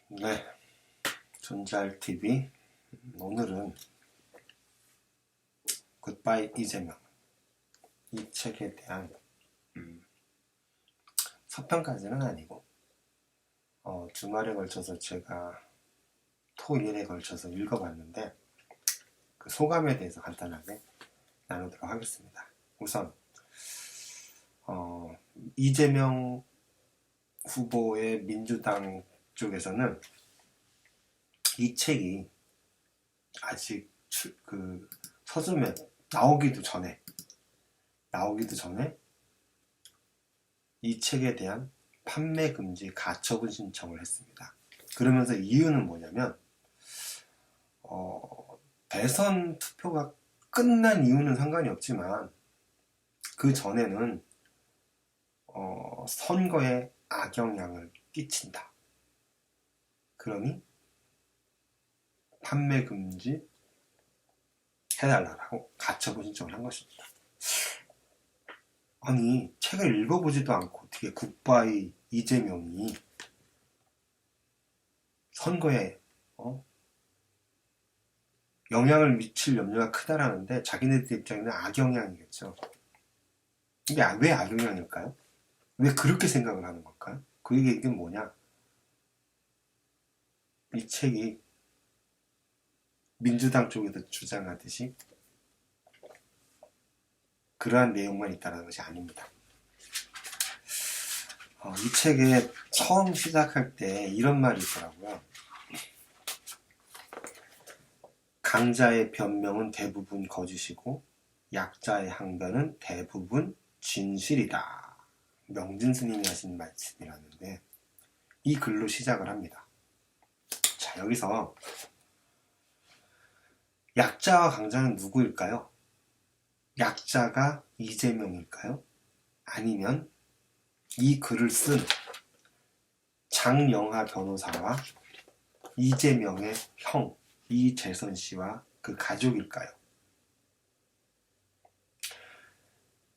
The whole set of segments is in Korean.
네, 존잘TV. 오늘은 굿바이 이재명 이 책에 대한 서편까지는 아니고 주말에 걸쳐서 제가 토일에 걸쳐서 읽어봤는데 그 소감에 대해서 간단하게 나누도록 하겠습니다. 우선 이재명 후보의 민주당 쪽에서는 이 책이 아직 서점에 나오기도 전에 이 책에 대한 판매 금지 가처분 신청을 했습니다. 그러면서 이유는 뭐냐면 대선 투표가 끝난 이유는 상관이 없지만 그 전에는 선거에 악영향을 끼친다. 그러니 판매 금지 해달라고 가처분 신청을 한 것입니다. 아니, 책을 읽어보지도 않고 어떻게 굿바이 이재명이 선거에 영향을 미칠 염려가 크다라는데 자기네들 입장에는 악영향이겠죠. 이게 왜 악영향일까요? 왜 그렇게 생각을 하는 걸까요? 그 얘기는 뭐냐? 이 책이 민주당 쪽에서 주장하듯이 그러한 내용만 있다는 것이 아닙니다. 이 책에 처음 시작할 때 이런 말이 있더라고요. 강자의 변명은 대부분 거짓이고 약자의 항변은 대부분 진실이다. 명진 스님이 하신 말씀이라는데 이 글로 시작을 합니다. 자, 여기서 약자와 강자는 누구일까요? 약자가 이재명일까요? 아니면 이 글을 쓴 장영하 변호사와 이재명의 형 이재선 씨와 그 가족일까요?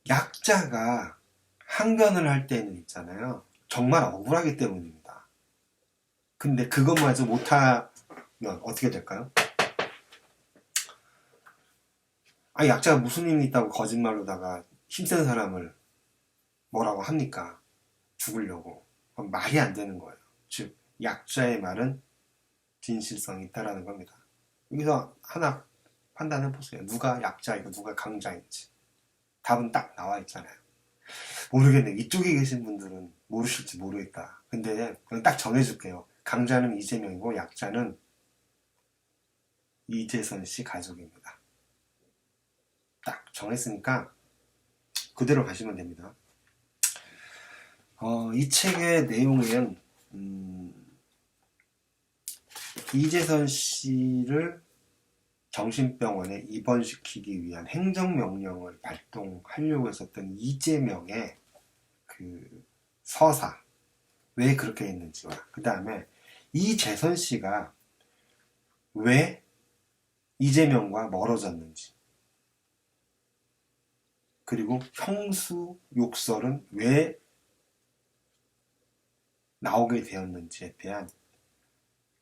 약자가 항변을 할 때는 있잖아요. 정말 억울하기 때문입니다. 근데 그것마저 못하면 어떻게 될까요? 약자가 무슨 힘이 있다고 거짓말로다가 힘센 사람을 뭐라고 합니까? 죽으려고. 말이 안 되는 거예요. 즉 약자의 말은 진실성이 있다라는 겁니다. 여기서 하나 판단해 보세요. 누가 약자이고 누가 강자인지. 답은 딱 나와 있잖아요. 모르겠네. 이쪽에 계신 분들은 모르실지 모르겠다. 근데 그냥 딱 정해줄게요. 강자는 이재명이고 약자는 이재선 씨 가족입니다. 딱 정했으니까 그대로 가시면 됩니다. 이 책의 내용은 이재선 씨를 정신병원에 입원시키기 위한 행정명령을 발동하려고 했었던 이재명의 그 서사, 왜 그렇게 했는지와 그 다음에 이재선 씨가 왜 이재명과 멀어졌는지, 그리고 형수 욕설은 왜 나오게 되었는지에 대한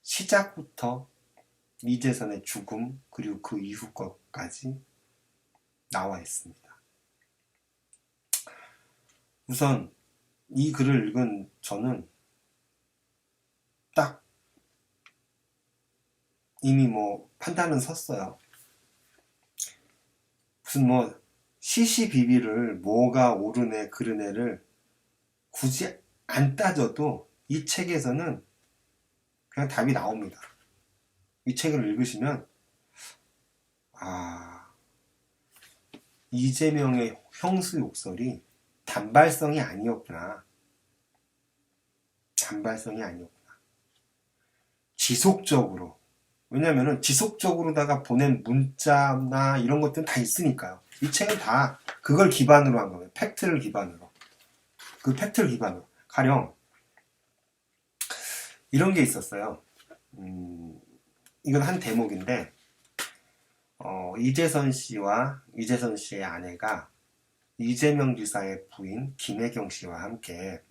시작부터 이재선의 죽음 그리고 그 이후 것까지 나와 있습니다. 우선 이 글을 읽은 저는 딱 이미 판단은 섰어요. 무슨 시시비비를 뭐가 옳으네 그르네를 굳이 안 따져도 이 책에서는 그냥 답이 나옵니다. 이 책을 읽으시면 이재명의 형수 욕설이 단발성이 아니었구나. 지속적으로. 왜냐면은 지속적으로다가 보낸 문자나 이런 것들은 다 있으니까요. 이 책은 다 그걸 기반으로 한 거예요. 팩트를 기반으로. 그 팩트를 기반으로. 가령 이런 게 있었어요. 이건 한 대목인데 이재선 씨와 이재선 씨의 아내가 이재명 지사의 부인 김혜경 씨와 함께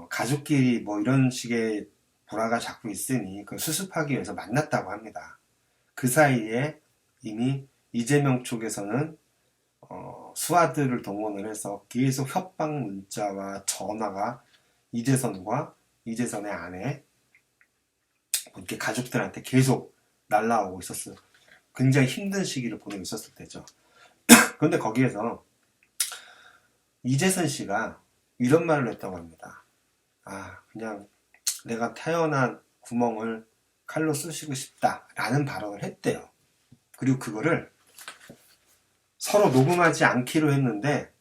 가족끼리 이런 식의 불화가 자꾸 있으니 그 수습하기 위해서 만났다고 합니다. 그 사이에 이미 이재명 쪽에서는 수하들을 동원을 해서 계속 협박 문자와 전화가 이재선과 이재선의 아내 이렇게 가족들한테 계속 날라오고 있었어요. 굉장히 힘든 시기를 보내고 있었을 때죠. 그런데 거기에서 이재선 씨가 이런 말을 했다고 합니다. 그냥 내가 태어난 구멍을 칼로 쑤시고 싶다라는 발언을 했대요. 그리고 그거를 서로 녹음하지 않기로 했는데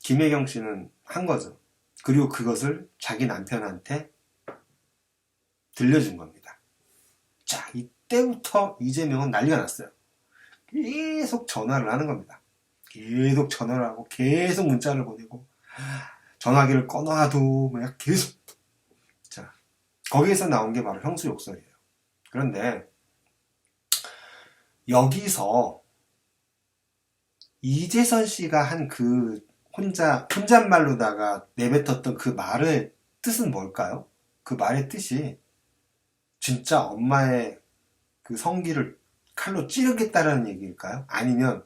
김혜경 씨는 한 거죠. 그리고 그것을 자기 남편한테 들려준 겁니다. 자, 이때부터 이재명은 난리가 났어요. 계속 전화를 하는 겁니다. 계속 전화를 하고 계속 문자를 보내고 전화기를 꺼놔도 막 계속. 자, 거기에서 나온 게 바로 형수 욕설이에요. 그런데 여기서 이재선 씨가 한 그 혼잣말로다가 내뱉었던 그 말의 뜻은 뭘까요? 그 말의 뜻이 진짜 엄마의 그 성기를 칼로 찌르겠다라는 얘기일까요? 아니면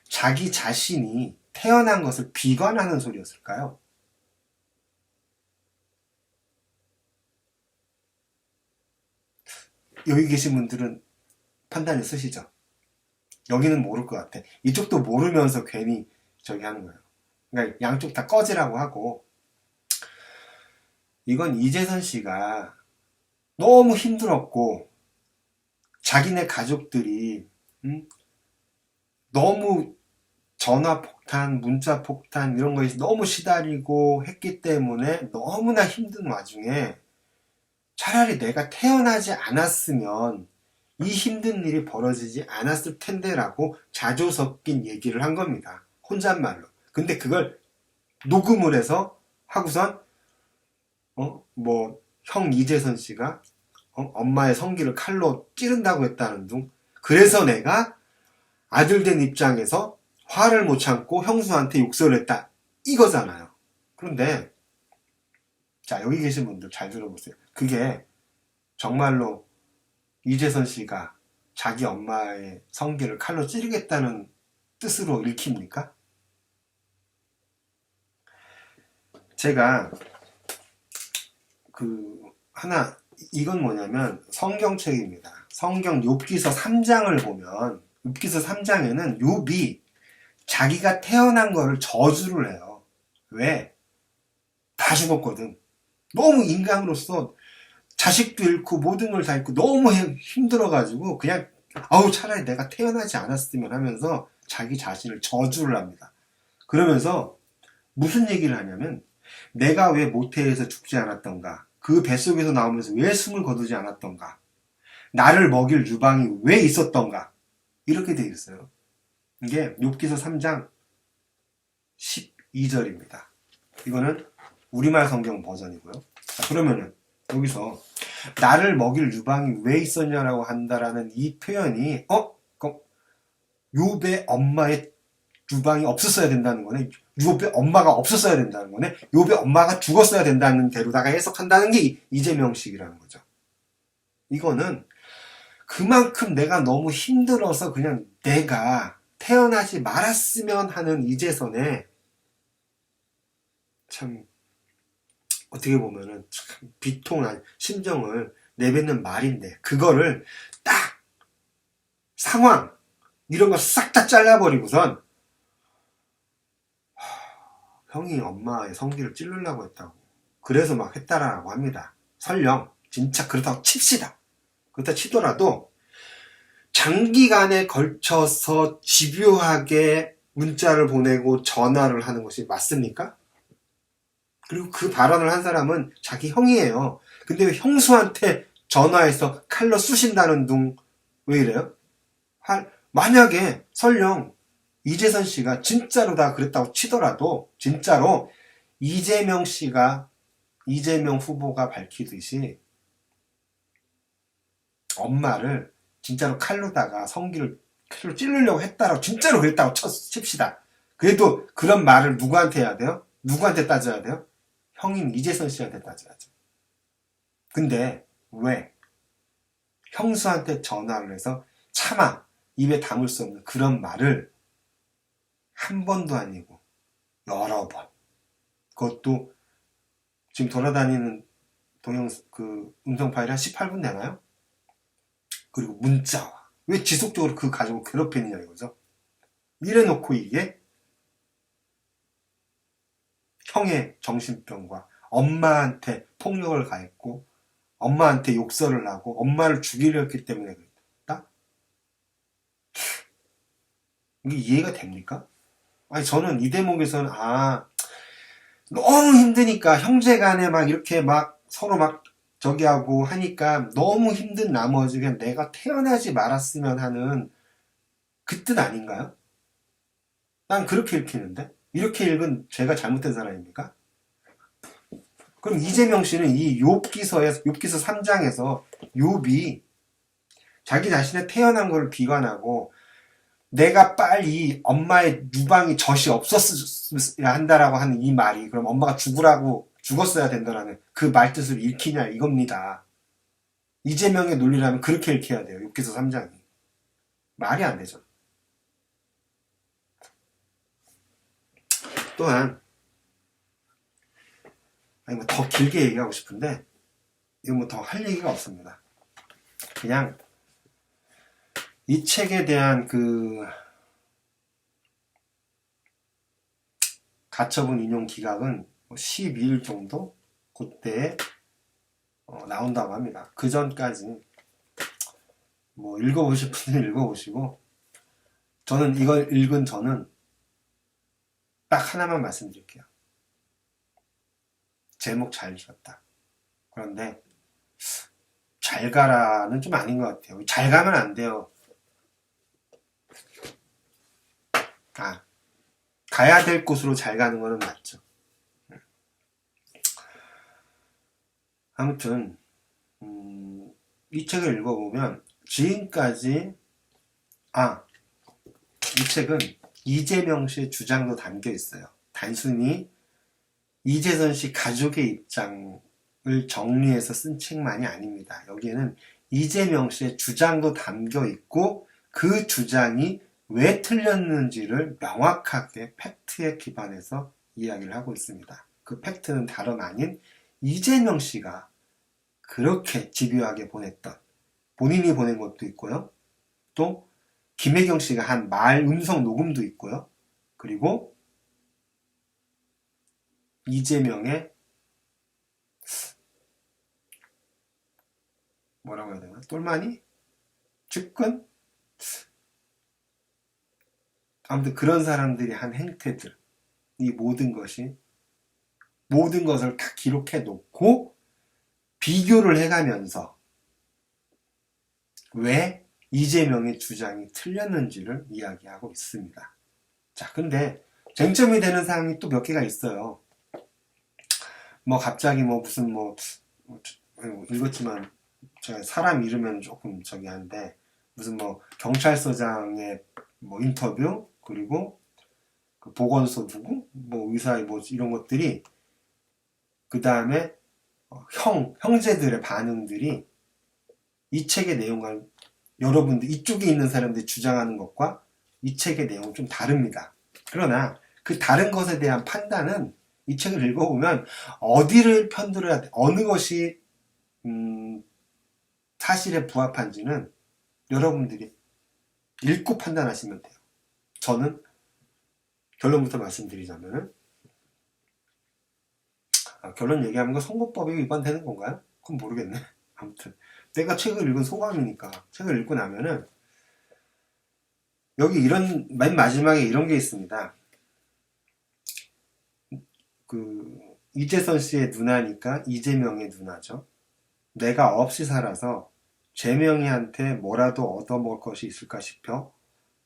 자기 자신이 태어난 것을 비관하는 소리였을까요? 여기 계신 분들은 판단을 쓰시죠. 여기는 모를 것 같아. 이쪽도 모르면서 괜히 저기 하는 거예요. 그러니까 양쪽 다 꺼지라고 하고. 이건 이재선 씨가 너무 힘들었고 자기네 가족들이 너무 전화 폭탄, 문자 폭탄 이런 거에 너무 시달리고 했기 때문에 너무나 힘든 와중에 차라리 내가 태어나지 않았으면 이 힘든 일이 벌어지지 않았을 텐데 라고 자조 섞인 얘기를 한 겁니다. 혼잣말로. 근데 그걸 녹음을 해서 하고선 형 이재선 씨가 엄마의 성기를 칼로 찌른다고 했다는 둥. 그래서 내가 아들 된 입장에서 화를 못 참고 형수한테 욕설을 했다. 이거잖아요. 그런데 자, 여기 계신 분들 잘 들어보세요. 그게 정말로 이재선 씨가 자기 엄마의 성기를 칼로 찌르겠다는 뜻으로 읽힙니까? 제가 이건 뭐냐면 성경책입니다. 성경 욥기서 3장을 보면 욥기서 3장에는 욥이 자기가 태어난 거를 저주를 해요. 왜? 다 죽었거든. 너무 인간으로서 자식도 잃고 모든 걸 다 잃고 너무 힘들어가지고 그냥 차라리 내가 태어나지 않았으면 하면서 자기 자신을 저주를 합니다. 그러면서 무슨 얘기를 하냐면 내가 왜 모태에서 죽지 않았던가, 그 뱃속에서 나오면서 왜 숨을 거두지 않았던가, 나를 먹일 유방이 왜 있었던가, 이렇게 되어 있어요. 이게 욥기서 3장 12절입니다. 이거는 우리말 성경 버전이고요. 자, 그러면은 여기서 나를 먹일 유방이 왜 있었냐라고 한다라는 이 표현이 욥의 엄마의 유방이 없었어야 된다는 거네. 욥의 엄마가 없었어야 된다는 거네. 욥의 엄마가 죽었어야 된다는 대로다가 해석한다는 게 이재명식이라는 거죠. 이거는 그만큼 내가 너무 힘들어서 그냥 내가 태어나지 말았으면 하는 이재선의 참 어떻게 보면은 참 비통한 심정을 내뱉는 말인데 그거를 딱 상황 이런 거 싹 다 잘라버리고선 형이 엄마의 성기를 찌르려고 했다고 그래서 막 했다라고 합니다. 설령 진짜 그렇다고 칩시다. 그렇다 치더라도 장기간에 걸쳐서 집요하게 문자를 보내고 전화를 하는 것이 맞습니까? 그리고 그 발언을 한 사람은 자기 형이에요. 근데 왜 형수한테 전화해서 칼로 쑤신다는 둥 왜 이래요? 만약에 설령 이재선 씨가 진짜로 다 그랬다고 치더라도 진짜로 이재명 후보가 밝히듯이 엄마를 진짜로 칼로다가 성기를 칼로 찌르려고 했다라고 진짜로 그랬다고 칩시다. 그래도 그런 말을 누구한테 해야 돼요? 누구한테 따져야 돼요? 형인 이재선 씨한테 따져야죠. 근데 왜 형수한테 전화를 해서 차마 입에 담을 수 없는 그런 말을 한 번도 아니고 여러 번, 그것도 지금 돌아다니는 음성 파일이 한 18분 되나요? 그리고 문자와 왜 지속적으로 그 가지고 괴롭히느냐 이거죠. 이래놓고 이게 형의 정신병과 엄마한테 폭력을 가했고 엄마한테 욕설을 하고 엄마를 죽이려 했기 때문에 그랬다? 이게 이해가 됩니까? 아니 저는 이 대목에서는 너무 힘드니까 형제간에 막 이렇게 막 서로 막 저기 하고 하니까 너무 힘든 나머지 그냥 내가 태어나지 말았으면 하는 그 뜻 아닌가요? 난 그렇게 읽히는데 이렇게 읽은 제가 잘못된 사람입니까? 그럼 이재명 씨는 이 욥기서 3장에서 욥이 자기 자신의 태어난 걸 비관하고 내가 빨리 엄마의 유방이 젖이 없었어야 한다라고 하는 이 말이 그럼 엄마가 죽었어야 된다라는 그 말뜻을 읽히냐 이겁니다. 이재명의 논리라면 그렇게 읽혀야 돼요. 욥기서 3장이. 말이 안 되죠. 또한 뭐 더 길게 얘기하고 싶은데 이거 뭐 더 할 얘기가 없습니다. 그냥 이 책에 대한 그 가처분 인용 기각은 12일 정도 그때에 나온다고 합니다. 그 전까지 뭐 읽어보실 분은 읽어보시고 저는 이걸 읽은 저는 딱 하나만 말씀드릴게요. 제목 잘 지었다. 그런데 잘 가라는 좀 아닌 것 같아요. 잘 가면 안 돼요. 가야 될 곳으로 잘 가는 거는 맞죠. 아무튼 이 책을 읽어보면 지금까지 이 책은 이재명 씨의 주장도 담겨 있어요. 단순히 이재선 씨 가족의 입장을 정리해서 쓴 책만이 아닙니다. 여기에는 이재명 씨의 주장도 담겨 있고 그 주장이 왜 틀렸는지를 명확하게 팩트에 기반해서 이야기를 하고 있습니다. 그 팩트는 다름 아닌 이재명 씨가 그렇게 집요하게 본인이 보낸 것도 있고요. 또 김혜경 씨가 한 말 음성 녹음도 있고요. 그리고 이재명의 뭐라고 해야 되나? 똘마니? 측근? 아무튼 그런 사람들이 한 행태들, 이 모든 것을 다 기록해 놓고 비교를 해가면서 왜 이재명의 주장이 틀렸는지를 이야기하고 있습니다. 자, 근데 쟁점이 되는 사항이 또 몇 개가 있어요. 뭐 갑자기 읽었지만 제가 사람 이름은 조금 저기 한데 무슨 경찰서장의 인터뷰 그리고 그 보건소 누구 의사의 이런 것들이 그 다음에 형제들의 반응들이 이 책의 내용과 여러분들 이쪽에 있는 사람들이 주장하는 것과 이 책의 내용은 좀 다릅니다. 그러나 그 다른 것에 대한 판단은 이 책을 읽어보면 어디를 편들어야 돼, 어느 것이 사실에 부합한지는 여러분들이 읽고 판단하시면 돼요. 저는 결론부터 말씀드리자면은 결론 얘기하면 거 선거법이 위반되는 건가요? 그건 모르겠네. 아무튼 내가 책을 읽은 소감이니까 책을 읽고 나면은 여기 맨 마지막에 이런 게 있습니다. 이재선 씨의 누나니까 이재명의 누나죠. 내가 없이 살아서 재명이한테 뭐라도 얻어먹을 것이 있을까 싶어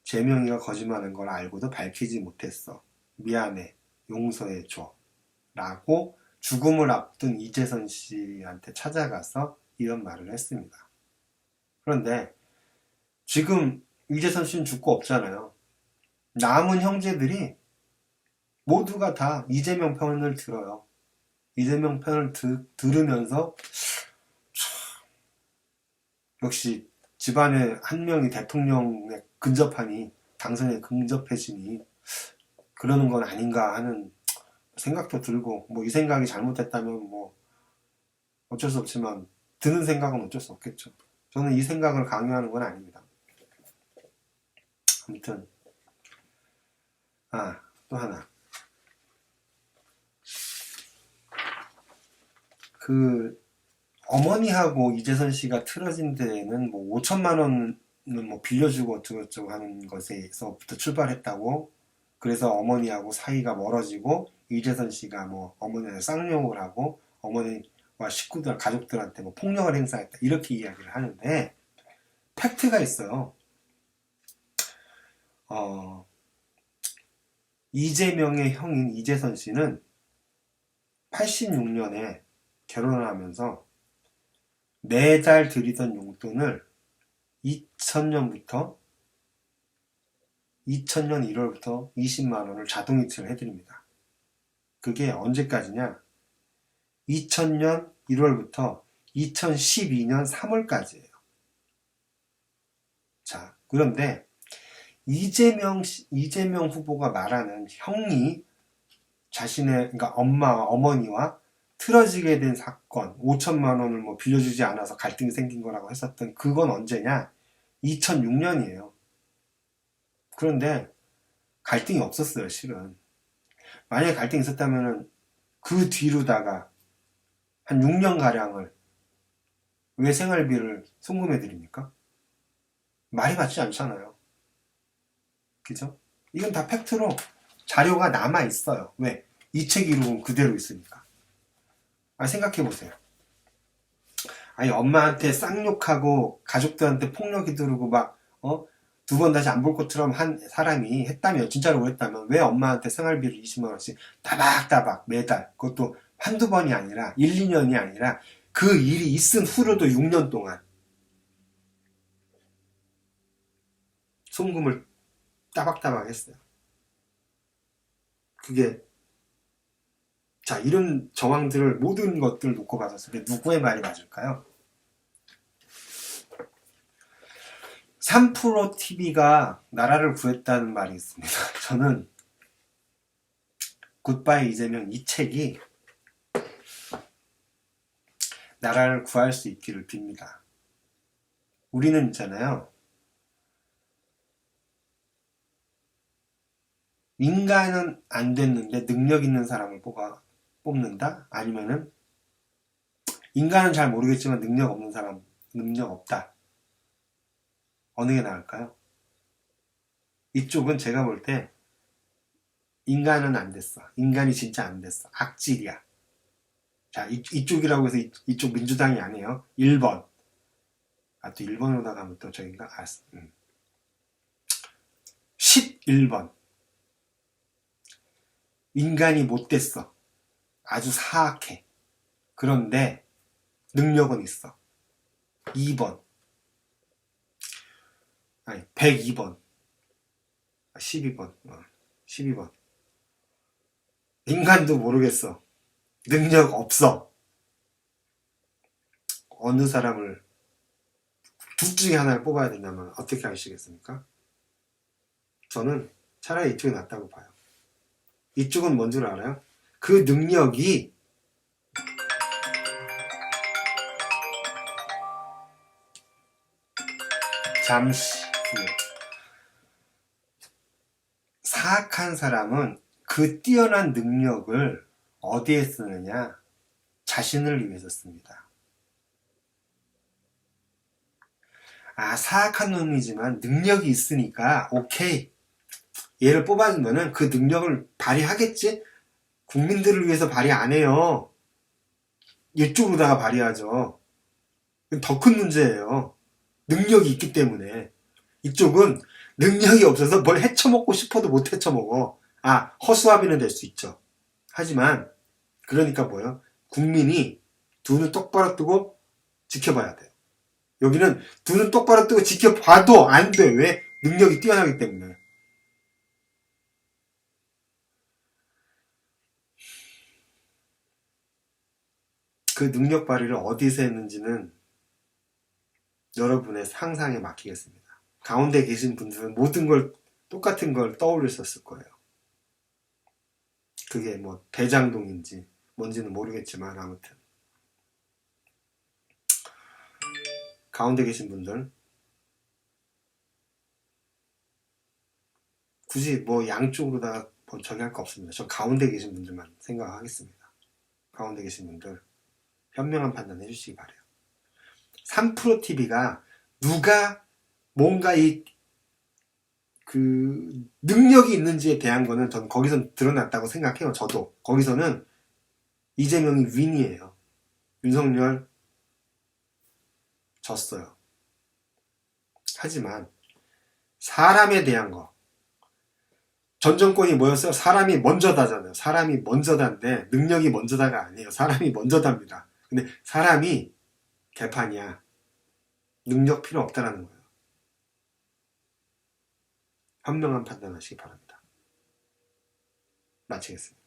재명이가 거짓말하는 걸 알고도 밝히지 못했어. 미안해. 용서해줘. 라고 죽음을 앞둔 이재선 씨한테 찾아가서 이런 말을 했습니다. 그런데 지금 이재선 씨는 죽고 없잖아요. 남은 형제들이 모두가 다 이재명 편을 들어요. 이재명 편을 들으면서 역시 집안에 한 명이 대통령에 근접하니 당선에 근접해지니 그러는 건 아닌가 하는 생각도 들고 뭐 이 생각이 잘못됐다면 뭐 어쩔 수 없지만 드는 생각은 어쩔 수 없겠죠. 저는 이 생각을 강요하는 건 아닙니다. 아무튼 또 하나 그 어머니하고 이재선 씨가 틀어진 데에는 뭐 5천만 원은 뭐 빌려주고 어쩌고저쩌고 하는 것에서부터 출발했다고. 그래서 어머니하고 사이가 멀어지고 이재선 씨가 뭐 어머니를 쌍욕을 하고 어머니와 식구들 가족들한테 뭐 폭력을 행사했다 이렇게 이야기를 하는데 팩트가 있어요. 이재명의 형인 이재선 씨는 86년에 결혼을 하면서 매달 드리던 용돈을 2000년 1월부터 20만 원을 자동이체를 해드립니다. 그게 언제까지냐? 2000년 1월부터 2012년 3월까지예요. 자, 그런데 이재명 후보가 말하는 형이 자신의 그러니까 엄마와 어머니와 틀어지게 된 사건 5천만 원을 뭐 빌려주지 않아서 갈등이 생긴 거라고 했었던 그건 언제냐? 2006년이에요. 그런데 갈등이 없었어요, 실은. 만약에 갈등이 있었다면 그 뒤로다가 한 6년가량을 왜 생활비를 송금해 드립니까? 말이 맞지 않잖아요. 그죠? 이건 다 팩트로 자료가 남아 있어요. 왜? 이체 기록은 그대로 있으니까. 생각해 보세요. 아니 엄마한테 쌍욕하고 가족들한테 폭력이 들고 막 두 번 다시 안 볼 것처럼 한 사람이 했다면 진짜로 그랬다면 왜 엄마한테 생활비를 20만 원씩 따박따박 매달 그것도 한두 번이 아니라 1, 2년이 아니라 그 일이 있은 후로도 6년 동안 송금을 따박따박 했어요. 그게 자 이런 정황들을 모든 것들을 놓고 봤었을 때 누구의 말이 맞을까요? 3프로TV가 나라를 구했다는 말이 있습니다. 저는 굿바이 이재명 이 책이 나라를 구할 수 있기를 빕니다. 우리는 있잖아요. 인간은 안 됐는데 능력 있는 사람을 뽑는다? 아니면은 인간은 잘 모르겠지만 능력 없는 사람, 능력 없다. 어느 게 나을까요? 이쪽은 제가 볼 때 인간은 안 됐어. 인간이 진짜 안 됐어. 악질이야. 자, 이쪽이라고 해서 이쪽 민주당이 아니에요. 1번. 또 1번으로 나가면 또 저기가 11번. 인간이 못 됐어. 아주 사악해. 그런데 능력은 있어. 2번. 102번. 12번. 12번. 인간도 모르겠어. 능력 없어. 어느 사람을 둘 중에 하나를 뽑아야 된다면 어떻게 하시겠습니까? 저는 차라리 이쪽이 낫다고 봐요. 이쪽은 뭔 줄 알아요? 그 능력이 잠시 후에 사악한 사람은 그 뛰어난 능력을 어디에 쓰느냐? 자신을 위해서 씁니다. 사악한 놈이지만 능력이 있으니까 오케이. 얘를 뽑아주면은 그 능력을 발휘하겠지? 국민들을 위해서 발휘 안 해요. 이쪽으로다가 발휘하죠. 더 큰 문제예요. 능력이 있기 때문에. 이쪽은 능력이 없어서 뭘 헤쳐먹고 싶어도 못 헤쳐먹어. 허수아비는 될 수 있죠. 하지만 그러니까 뭐예요? 국민이 두 눈 똑바로 뜨고 지켜봐야 돼요. 여기는 두 눈 똑바로 뜨고 지켜봐도 안 돼. 왜? 능력이 뛰어나기 때문에. 그 능력 발휘를 어디서 했는지는 여러분의 상상에 맡기겠습니다. 가운데 계신 분들은 모든 걸 똑같은 걸 떠올렸었을 거예요. 그게 뭐 대장동인지 뭔지는 모르겠지만 아무튼 가운데 계신 분들 굳이 뭐 양쪽으로다가 뭐 저기 할 거 없습니다. 저 가운데 계신 분들만 생각하겠습니다. 가운데 계신 분들 현명한 판단 해주시기 바래요. 3프로TV가 누가 뭔가 그 능력이 있는지에 대한 거는 전 거기서 드러났다고 생각해요. 저도 거기서는 이재명이 윈이에요. 윤석열 졌어요. 하지만 사람에 대한 거 전 정권이 뭐였어요? 사람이 먼저다잖아요. 사람이 먼저다인데 능력이 먼저다가 아니에요. 사람이 먼저답니다. 근데 사람이 개판이야. 능력 필요 없다라는 거예요. 현명한 판단하시기 바랍니다. 마치겠습니다.